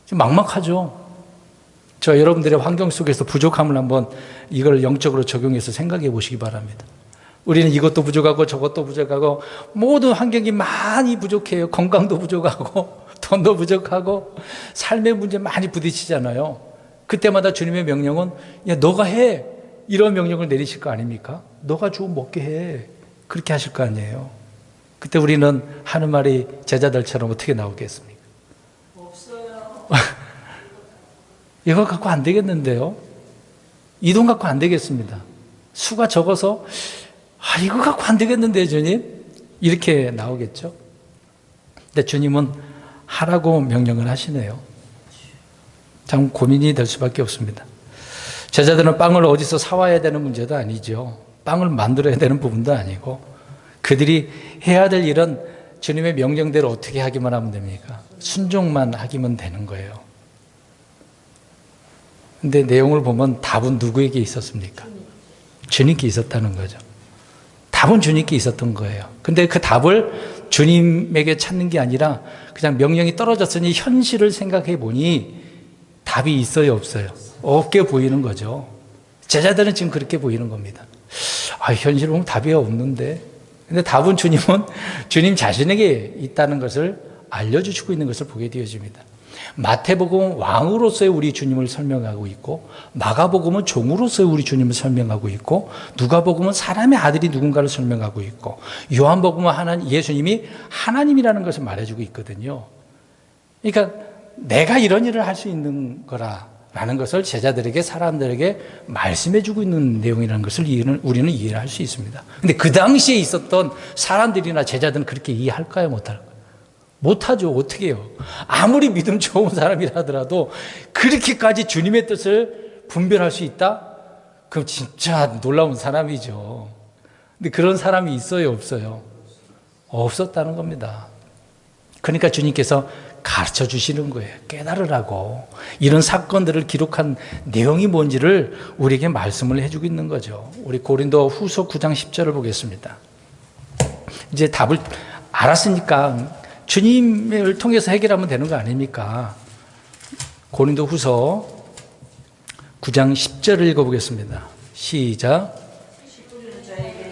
A: 지금 막막하죠? 저 여러분들의 환경 속에서 부족함을 한번 이걸 영적으로 적용해서 생각해 보시기 바랍니다. 우리는 이것도 부족하고 저것도 부족하고 모든 환경이 많이 부족해요. 건강도 부족하고 돈도 부족하고 삶의 문제 많이 부딪히잖아요. 그때마다 주님의 명령은 야 너가 해. 이런 명령을 내리실 거 아닙니까? 너가 주워 먹게 해. 그렇게 하실 거 아니에요. 그때 우리는 하는 말이 제자들처럼 어떻게 나오겠습니까? 없어요. 이거 갖고 안 되겠는데요? 이 돈 갖고 안 되겠습니다. 수가 적어서 이거 갖고 안 되겠는데 주님? 이렇게 나오겠죠? 근데 주님은 하라고 명령을 하시네요. 참 고민이 될 수밖에 없습니다. 제자들은 빵을 어디서 사와야 되는 문제도 아니죠. 빵을 만들어야 되는 부분도 아니고 그들이 해야 될 일은 주님의 명령대로 어떻게 하기만 하면 됩니까? 순종만 하기만 되는 거예요. 근데 내용을 보면 답은 누구에게 있었습니까? 주님께 있었다는 거죠. 답은 주님께 있었던 거예요. 근데 그 답을 주님에게 찾는 게 아니라 그냥 명령이 떨어졌으니 현실을 생각해 보니 답이 있어요, 없어요? 없게 보이는 거죠. 제자들은 지금 그렇게 보이는 겁니다. 현실을 보면 답이 없는데. 근데 답은 주님은 주님 자신에게 있다는 것을 알려주시고 있는 것을 보게 되어집니다. 마태복음은 왕으로서의 우리 주님을 설명하고 있고, 마가복음은 종으로서의 우리 주님을 설명하고 있고, 누가복음은 사람의 아들이 누군가를 설명하고 있고, 요한복음은 예수님이 하나님이라는 것을 말해주고 있거든요. 그러니까 내가 이런 일을 할 수 있는 거라는 것을 제자들에게, 사람들에게 말씀해주고 있는 내용이라는 것을 우리는 이해를 할 수 있습니다. 근데 그 당시에 있었던 사람들이나 제자들은 그렇게 이해할까요? 못할까요? 못하죠. 어떻게 해요? 아무리 믿음 좋은 사람이라 하더라도 그렇게까지 주님의 뜻을 분별할 수 있다? 그럼 진짜 놀라운 사람이죠. 근데 그런 사람이 있어요? 없어요? 없었다는 겁니다. 그러니까 주님께서 가르쳐 주시는 거예요. 깨달으라고. 이런 사건들을 기록한 내용이 뭔지를 우리에게 말씀을 해주고 있는 거죠. 우리 고린도 후서 9장 10절을 보겠습니다. 이제 답을 알았으니까 주님을 통해서 해결하면 되는 거 아닙니까? 고린도 후서 9장 10절을 읽어보겠습니다. 시작.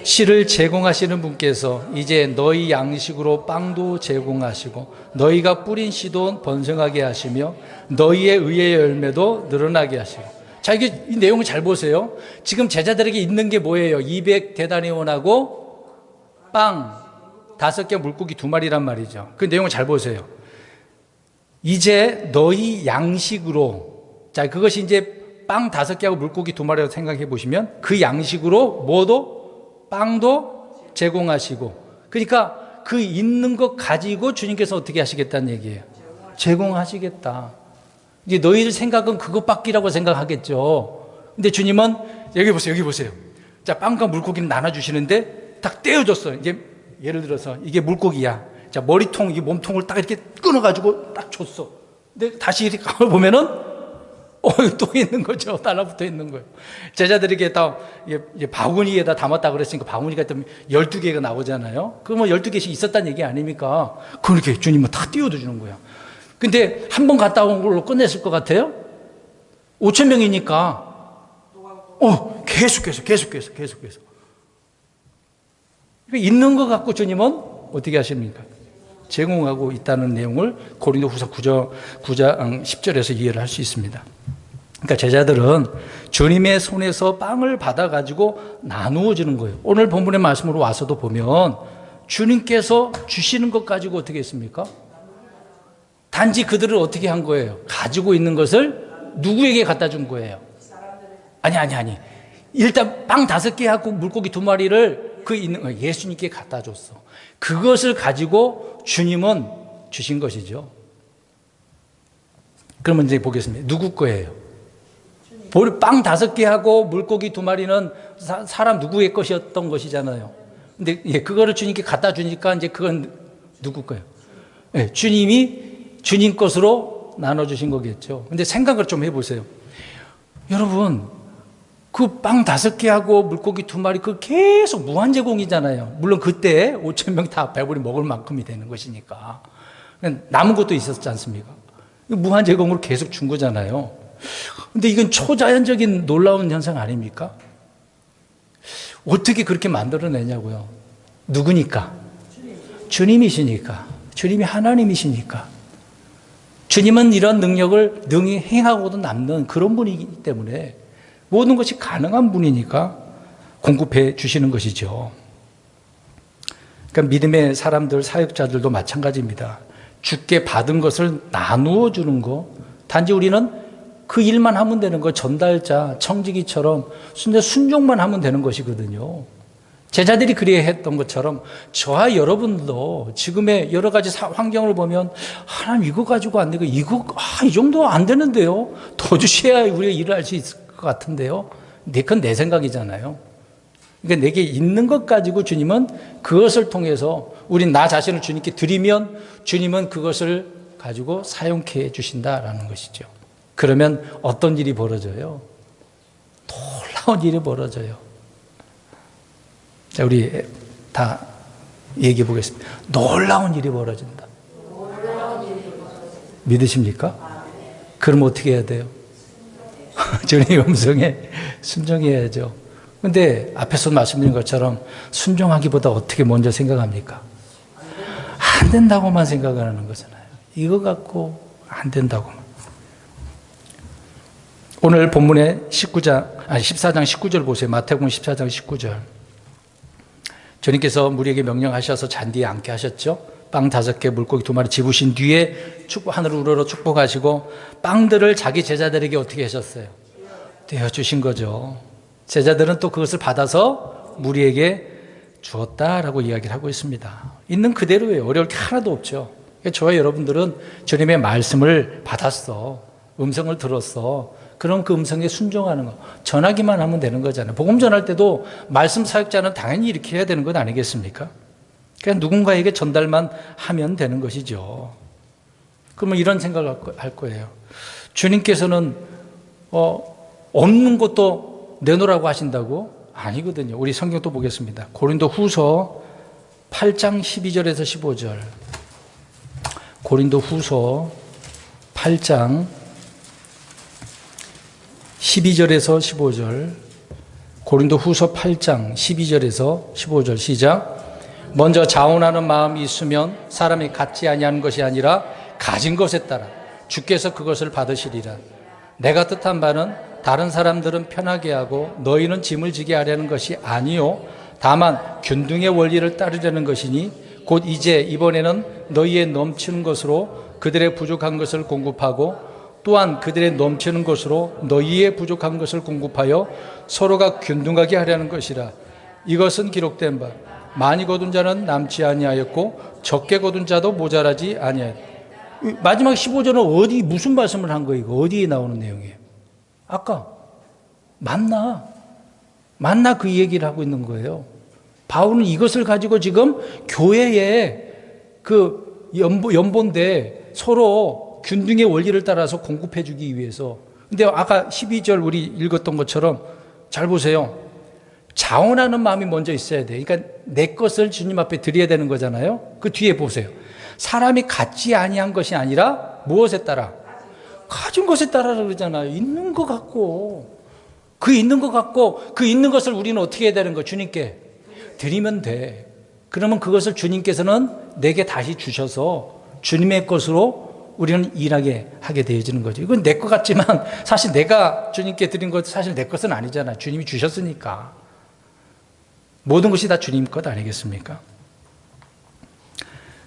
A: 씨를 제공하시는 분께서 이제 너희 양식으로 빵도 제공하시고 너희가 뿌린 씨도 번성하게 하시며 너희의 의의 열매도 늘어나게 하시고. 자, 이게 이 내용을 잘 보세요. 지금 제자들에게 있는 게 뭐예요? 200데나리온하고 빵 5개, 물고기 2마리란 말이죠. 그 내용을 잘 보세요. 이제 너희 양식으로, 자, 그것이 이제 빵 5개하고 물고기 2마리라고 생각해 보시면 그 양식으로 뭐도? 빵도 제공하시고. 그러니까 그 있는 것 가지고 주님께서 어떻게 하시겠다는 얘기예요. 제공하시겠다. 이제 너희들 생각은 그것밖이라고 생각하겠죠. 근데 주님은 여기 보세요, 여기 보세요. 자, 빵과 물고기를 나눠주시는데 딱 떼어줬어요. 이제 예를 들어서 이게 물고기야. 자, 머리통, 이 몸통을 딱 이렇게 끊어가지고 딱 줬어. 근데 다시 이렇게 보면은 또 있는 거죠. 달라붙어 있는 거예요. 제자들에게 다 바구니에다 담았다 그랬으니까 바구니가 12개가 나오잖아요. 그러면 12개씩 있었다는 얘기 아닙니까? 그렇게 주님은 다 띄워주는 거야. 근데 한 번 갔다 온 걸로 끝냈을 것 같아요? 5,000명이니까 계속해서 있는 것 갖고 주님은 어떻게 하십니까? 제공하고 있다는 내용을 고린도 후서 9장 10절에서 이해를 할 수 있습니다. 그러니까 제자들은 주님의 손에서 빵을 받아가지고 나누어 주는 거예요. 오늘 본문의 말씀으로 와서도 보면 주님께서 주시는 것 가지고 어떻게 했습니까? 단지 그들을 어떻게 한 거예요? 가지고 있는 것을 누구에게 갖다 준 거예요? 아니. 일단 빵 5개하고 물고기 2마리를 그 있는 거 예수님께 갖다 줬어. 그것을 가지고 주님은 주신 것이죠. 그러면 이제 보겠습니다. 누구 거예요? 빵 5개하고 물고기 2마리는 사람 누구의 것이었던 것이잖아요. 근데 그거를 주님께 갖다 주니까 이제 그건 누구 거예요? 주님이 주님 것으로 나눠주신 거겠죠. 근데 생각을 좀 해보세요. 여러분, 그 빵 5개하고 물고기 2마리 그 계속 무한 제공이잖아요. 물론 그때 5,000명 다 배불리 먹을 만큼이 되는 것이니까. 남은 것도 있었지 않습니까? 무한 제공으로 계속 준 거잖아요. 근데 이건 초자연적인 놀라운 현상 아닙니까? 어떻게 그렇게 만들어내냐고요. 누구니까? 주님이시니까. 주님이 하나님이시니까. 주님은 이런 능력을 능히 행하고도 남는 그런 분이기 때문에 모든 것이 가능한 분이니까 공급해 주시는 것이죠. 그러니까 믿음의 사람들, 사역자들도 마찬가지입니다. 주께 받은 것을 나누어 주는 거. 단지 우리는 그 일만 하면 되는 거, 전달자, 청지기처럼 순종만 하면 되는 것이거든요. 제자들이 그리해 했던 것처럼 저와 여러분도 지금의 여러 가지 환경을 보면 하나님 이거 가지고 안 되고 이 정도 안 되는데요. 더 주셔야 우리가 일을 할 수 있을 것 같은데요. 그건 내 생각이잖아요. 그러니까 내게 있는 것 가지고 주님은 그것을 통해서 우린 나 자신을 주님께 드리면 주님은 그것을 가지고 사용케 해주신다라는 것이죠. 그러면 어떤 일이 벌어져요? 놀라운 일이 벌어져요. 자, 우리 다 얘기해 보겠습니다. 놀라운 일이 벌어진다. 믿으십니까? 그럼 어떻게 해야 돼요? 주님의 음성에 순종해야죠. 근데 앞에서 말씀드린 것처럼 순종하기보다 어떻게 먼저 생각합니까? 안 된다고만 생각을 하는 거잖아요. 이거 갖고 안 된다고. 오늘 본문의 14장 19절 보세요. 마태복음 14장 19절. 주님께서 무리에게 명령하셔서 잔디에 앉게 하셨죠. 빵 5개, 물고기 2마리 집으신 뒤에 하늘을 우러러 축복하시고 빵들을 자기 제자들에게 어떻게 하셨어요? 떼어주신 거죠. 제자들은 또 그것을 받아서 무리에게 주었다라고 이야기를 하고 있습니다. 있는 그대로예요. 어려울 게 하나도 없죠. 저와 여러분들은 주님의 말씀을 받았어. 음성을 들었어. 그럼 그 음성에 순종하는 거. 전하기만 하면 되는 거잖아요. 복음 전할 때도 말씀 사역자는 당연히 이렇게 해야 되는 것 아니겠습니까? 그냥 누군가에게 전달만 하면 되는 것이죠. 그러면 이런 생각을 할 거예요. 주님께서는 없는 것도 내놓으라고 하신다고? 아니거든요. 우리 성경 또 보겠습니다. 고린도 후서 8장 12절에서 15절. 고린도 후서 8장 12절에서 15절. 고린도 후서 8장 12절에서 15절 시작. 먼저 자원하는 마음이 있으면 사람이 갖지 아니하는 것이 아니라 가진 것에 따라 주께서 그것을 받으시리라. 내가 뜻한 바는 다른 사람들은 편하게 하고 너희는 짐을 지게 하려는 것이 아니요 다만 균등의 원리를 따르려는 것이니 곧 이제 이번에는 너희의 넘치는 것으로 그들의 부족한 것을 공급하고 또한 그들의 넘치는 것으로 너희의 부족한 것을 공급하여 서로가 균등하게 하려는 것이라. 이것은 기록된 바 많이 거둔 자는 남지 아니하였고 적게 거둔 자도 모자라지 아니하였다. 마지막 15절은 무슨 말씀을 한 거예요? 어디에 나오는 내용이에요? 아까 만나 그 얘기를 하고 있는 거예요. 바울은 이것을 가지고 지금 교회에 그 연본데 서로 균등의 원리를 따라서 공급해 주기 위해서. 근데 아까 12절 우리 읽었던 것처럼 잘 보세요. 자원하는 마음이 먼저 있어야 돼. 그러니까 내 것을 주님 앞에 드려야 되는 거잖아요. 그 뒤에 보세요. 사람이 갖지 아니한 것이 아니라 무엇에 따라? 가진 것에 따라 그러잖아요. 있는 것 갖고. 그 있는 것 갖고 그 있는 것을 우리는 어떻게 해야 되는 거예요? 주님께 드리면 돼. 그러면 그것을 주님께서는 내게 다시 주셔서 주님의 것으로 우리는 일하게 하게 되어지는 거죠. 이건 내 것 같지만 사실 내가 주님께 드린 것 사실 내 것은 아니잖아요. 주님이 주셨으니까. 모든 것이 다 주님 것 아니겠습니까?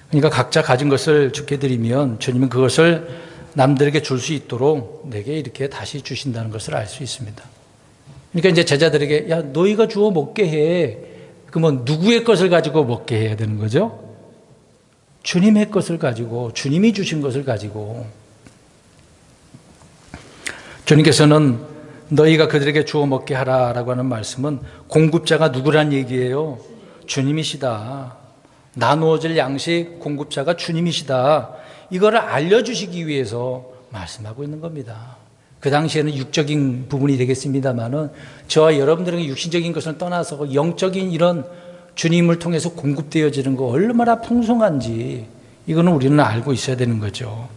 A: 그러니까 각자 가진 것을 주께 드리면 주님은 그것을 남들에게 줄 수 있도록 내게 이렇게 다시 주신다는 것을 알 수 있습니다. 그러니까 이제 제자들에게 야 너희가 주워 먹게 해. 그러면 누구의 것을 가지고 먹게 해야 되는 거죠? 주님의 것을 가지고, 주님이 주신 것을 가지고. 주님께서는 너희가 그들에게 주워 먹게 하라라고 하는 말씀은 공급자가 누구란 얘기예요? 주님이시다. 나누어질 양식 공급자가 주님이시다. 이거를 알려주시기 위해서 말씀하고 있는 겁니다. 그 당시에는 육적인 부분이 되겠습니다만은 저와 여러분들에게 육신적인 것을 떠나서 영적인 이런 주님을 통해서 공급되어지는 거 얼마나 풍성한지 이거는 우리는 알고 있어야 되는 거죠.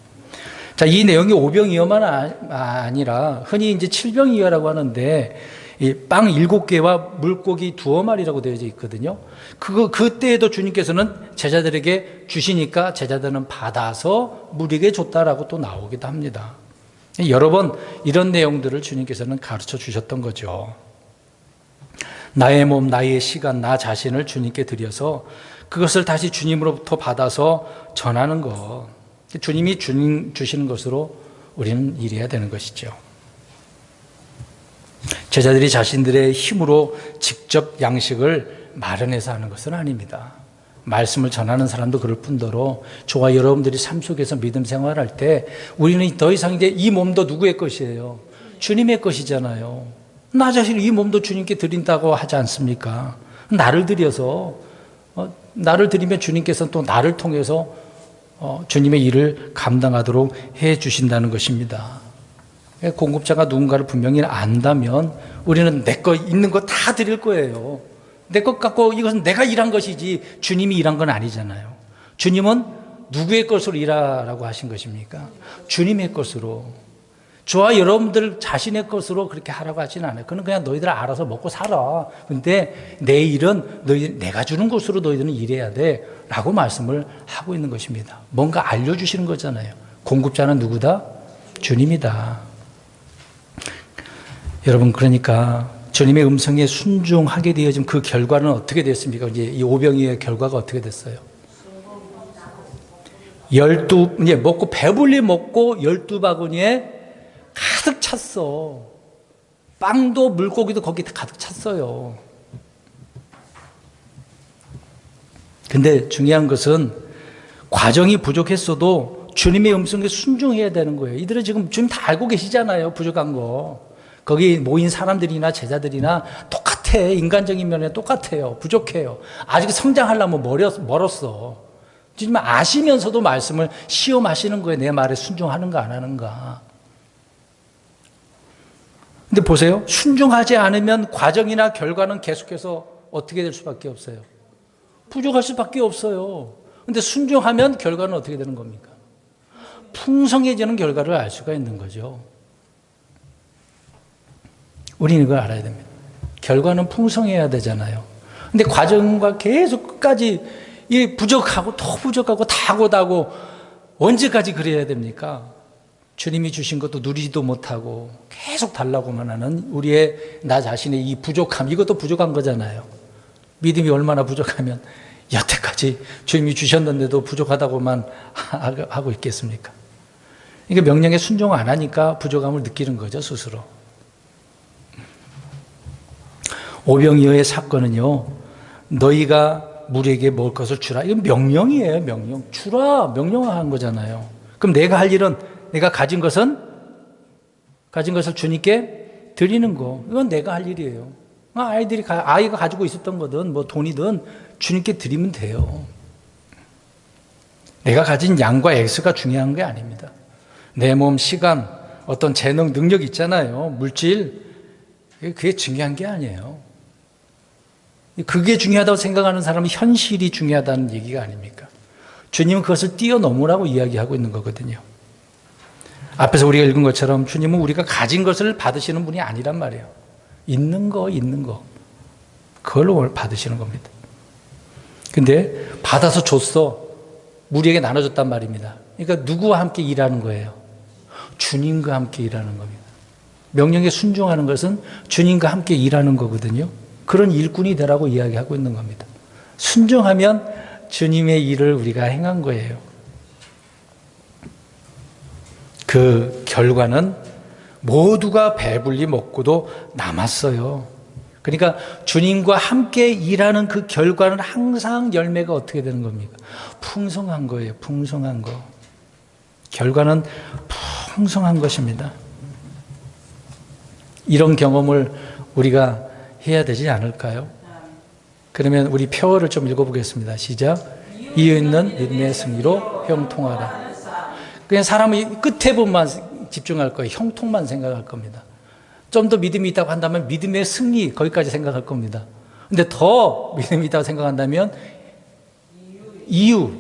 A: 자, 이 내용이 오병이어만 아니라 흔히 이제 칠병이어라고 하는데 이 빵 7개와 물고기 2마리라고 되어 있거든요. 그때에도 주님께서는 제자들에게 주시니까 제자들은 받아서 무리에게 줬다라고 또 나오기도 합니다. 여러 번 이런 내용들을 주님께서는 가르쳐 주셨던 거죠. 나의 몸, 나의 시간, 나 자신을 주님께 드려서 그것을 다시 주님으로부터 받아서 전하는 것. 주님이 주시는 것으로 우리는 일해야 되는 것이죠. 제자들이 자신들의 힘으로 직접 양식을 마련해서 하는 것은 아닙니다. 말씀을 전하는 사람도 그럴 뿐더러 저와 여러분들이 삶 속에서 믿음 생활할 때 우리는 더 이상 이제 이 몸도 누구의 것이에요? 주님의 것이잖아요. 나 자신 이 몸도 주님께 드린다고 하지 않습니까? 나를 드려서 나를 드리면 주님께서는 또 나를 통해서 주님의 일을 감당하도록 해 주신다는 것입니다. 공급자가 누군가를 분명히 안다면 우리는 내 거 있는 거 다 드릴 거예요. 내 것 갖고 이것은 내가 일한 것이지 주님이 일한 건 아니잖아요. 주님은 누구의 것으로 일하라고 하신 것입니까? 주님의 것으로. 저와 여러분들 자신의 것으로 그렇게 하라고 하지는 않아요. 그건 그냥 너희들 알아서 먹고 살아. 근데 내 일은 내가 주는 것으로 너희들은 일해야 돼. 라고 말씀을 하고 있는 것입니다. 뭔가 알려주시는 거잖아요. 공급자는 누구다? 주님이다. 여러분, 그러니까 주님의 음성에 순종하게 되어진 그 결과는 어떻게 됐습니까? 이제 이 오병이어의 결과가 어떻게 됐어요? 이제 먹고 배불리 먹고 12바구니에 가득 찼어. 빵도 물고기도 거기 가득 찼어요. 근데 중요한 것은 과정이 부족했어도 주님의 음성에 순종해야 되는 거예요. 이들은 지금 주님 다 알고 계시잖아요. 부족한 거. 거기 모인 사람들이나 제자들이나 똑같아. 인간적인 면에 똑같아요. 부족해요. 아직 성장하려면 멀었어. 주님 아시면서도 말씀을 시험하시는 거예요. 내 말에 순종하는가 안 하는가. 근데 보세요. 순종하지 않으면 과정이나 결과는 계속해서 어떻게 될 수밖에 없어요. 부족할 수밖에 없어요. 근데 순종하면 결과는 어떻게 되는 겁니까? 풍성해지는 결과를 알 수가 있는 거죠. 우리는 이걸 알아야 됩니다. 결과는 풍성해야 되잖아요. 근데 과정과 계속 끝까지 이 부족하고 또 부족하고 다고 언제까지 그래야 됩니까? 주님이 주신 것도 누리지도 못하고 계속 달라고만 하는 우리의 나 자신의 이 부족함, 이것도 부족한 거잖아요. 믿음이 얼마나 부족하면 여태까지 주님이 주셨는데도 부족하다고만 하고 있겠습니까? 이게 명령에 순종 안 하니까 부족함을 느끼는 거죠, 스스로. 오병이어의 사건은요, 너희가 무리에게 먹을 것을 주라. 이건 명령이에요, 명령. 주라, 명령한 거잖아요. 그럼 내가 할 일은, 내가 가진 것을 주님께 드리는 거. 이건 내가 할 일이에요. 아이가 가지고 있었던 거든, 뭐 돈이든 주님께 드리면 돼요. 내가 가진 양과 액수가 중요한 게 아닙니다. 내 몸, 시간, 어떤 재능, 능력 있잖아요. 물질. 그게 중요한 게 아니에요. 그게 중요하다고 생각하는 사람은 현실이 중요하다는 얘기가 아닙니까? 주님은 그것을 뛰어넘으라고 이야기하고 있는 거거든요. 앞에서 우리가 읽은 것처럼 주님은 우리가 가진 것을 받으시는 분이 아니란 말이에요. 있는 거. 그걸로 받으시는 겁니다. 근데 받아서 줬어. 우리에게 나눠줬단 말입니다. 그러니까 누구와 함께 일하는 거예요? 주님과 함께 일하는 겁니다. 명령에 순종하는 것은 주님과 함께 일하는 거거든요. 그런 일꾼이 되라고 이야기하고 있는 겁니다. 순종하면 주님의 일을 우리가 행한 거예요. 그 결과는 모두가 배불리 먹고도 남았어요. 그러니까 주님과 함께 일하는 그 결과는 항상 열매가 어떻게 되는 겁니까? 풍성한 거예요. 풍성한 거. 결과는 풍성한 것입니다. 이런 경험을 우리가 해야 되지 않을까요? 그러면 우리 표어를 좀 읽어보겠습니다. 시작. 이유 있는 믿음의 승리로 형통하라. 그냥 사람이 끝에 부분만 집중할 거예요. 형통만 생각할 겁니다. 좀 더 믿음이 있다고 한다면 믿음의 승리, 거기까지 생각할 겁니다. 근데 더 믿음이 있다고 생각한다면 이유.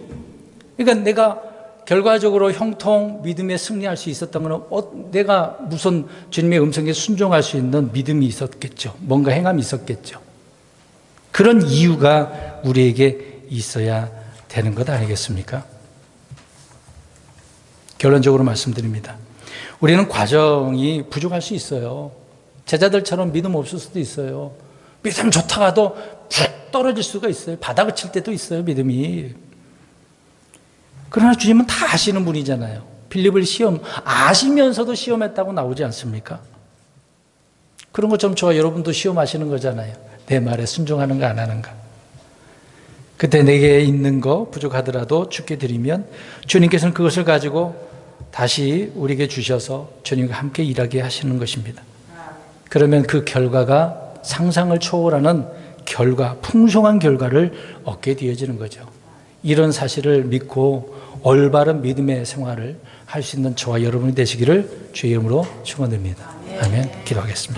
A: 그러니까 내가 결과적으로 형통, 믿음에 승리할 수 있었던 것은 내가 무슨 주님의 음성에 순종할 수 있는 믿음이 있었겠죠. 뭔가 행함이 있었겠죠. 그런 이유가 우리에게 있어야 되는 것 아니겠습니까? 결론적으로 말씀드립니다. 우리는 과정이 부족할 수 있어요. 제자들처럼 믿음 없을 수도 있어요. 믿음 좋다가도 푹 떨어질 수가 있어요. 바닥을 칠 때도 있어요, 믿음이. 그러나 주님은 다 아시는 분이잖아요. 빌립을 아시면서도 시험했다고 나오지 않습니까? 그런 것처럼 저와 여러분도 시험하시는 거잖아요. 내 말에 순종하는가 안 하는가. 그때 내게 있는 거 부족하더라도 주께 드리면 주님께서는 그것을 가지고 다시 우리에게 주셔서 주님과 함께 일하게 하시는 것입니다. 그러면 그 결과가 상상을 초월하는 결과, 풍성한 결과를 얻게 되어지는 거죠. 이런 사실을 믿고 올바른 믿음의 생활을 할 수 있는 저와 여러분이 되시기를 주의 이름으로 축원드립니다. 아멘. 기도하겠습니다.